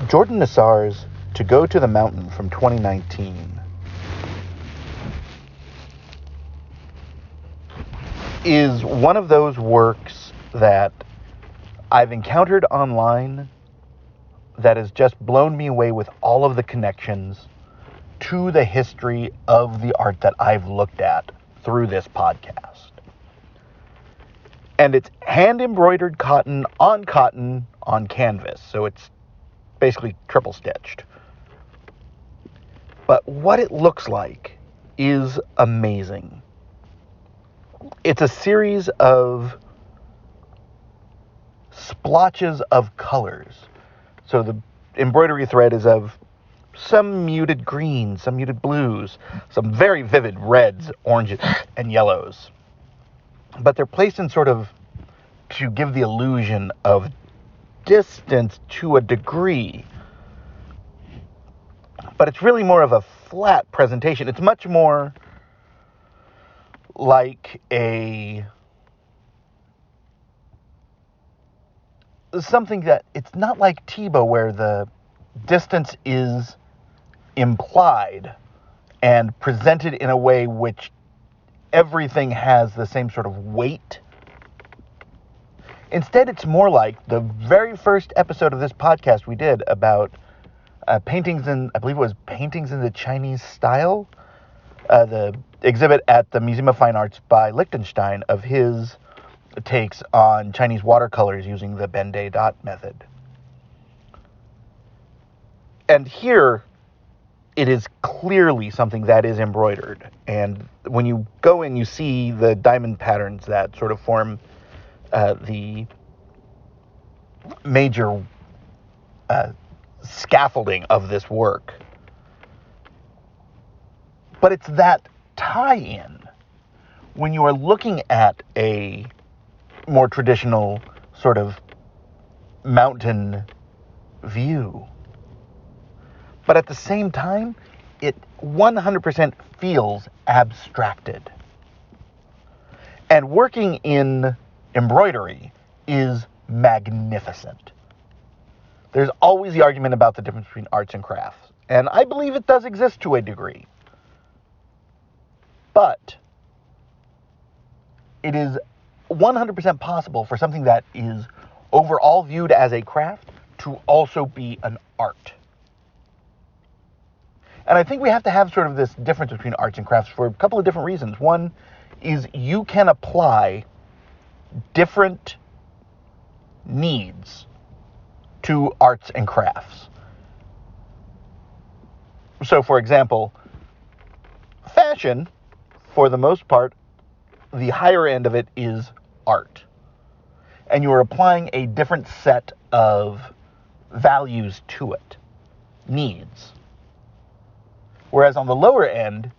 Jordan Nassar's To Go to the Mountain from 2019 is one of those works that I've encountered online that has just blown me away with all of the connections to the history of the art that I've looked at through this podcast. And it's hand-embroidered cotton on canvas, so it's basically triple stitched. But what it looks like is amazing. It's a series of splotches of colors. So the embroidery thread is of some muted greens, some muted blues, some very vivid reds, oranges, and yellows. But they're placed in sort of to give the illusion of distance to a degree. But it's really more of a flat presentation. It's much more like something that, it's not like Tebow where the distance is implied and presented in a way which everything has the same sort of weight. Instead, it's more like the very first episode of this podcast we did about paintings in, I believe it was Paintings in the Chinese Style, the exhibit at the Museum of Fine Arts by Liechtenstein of his takes on Chinese watercolors using the Ben-Day dot method. And here, it is clearly something that is embroidered. And when you go in, you see the diamond patterns that sort of form the major scaffolding of this work. But it's that tie-in when you are looking at a more traditional sort of mountain view. But at the same time, it 100% feels abstracted. And working in embroidery is magnificent. There's always the argument about the difference between arts and crafts. And I believe it does exist to a degree. But it is 100% possible for something that is overall viewed as a craft to also be an art. And I think we have to have sort of this difference between arts and crafts for a couple of different reasons. One is you can apply different needs to arts and crafts. So, for example, fashion, for the most part, the higher end of it is art. And you are applying a different set of values to it, needs. Whereas on the lower end,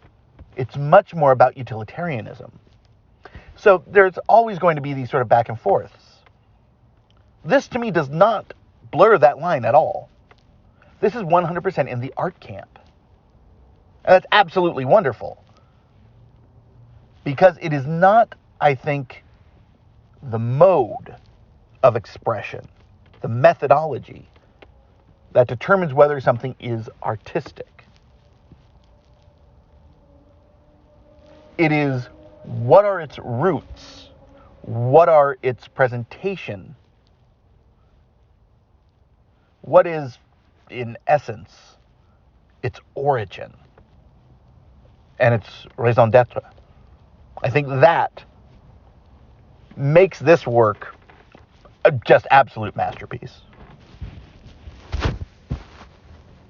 it's much more about utilitarianism. So there's always going to be these sort of back and forths. This, to me, does not blur that line at all. This is 100% in the art camp. And that's absolutely wonderful. Because it is not, I think, the mode of expression, the methodology, that determines whether something is artistic. It is, what are its roots? What are its presentation? What is, in essence, its origin? And its raison d'etre. I think that makes this work a just absolute masterpiece.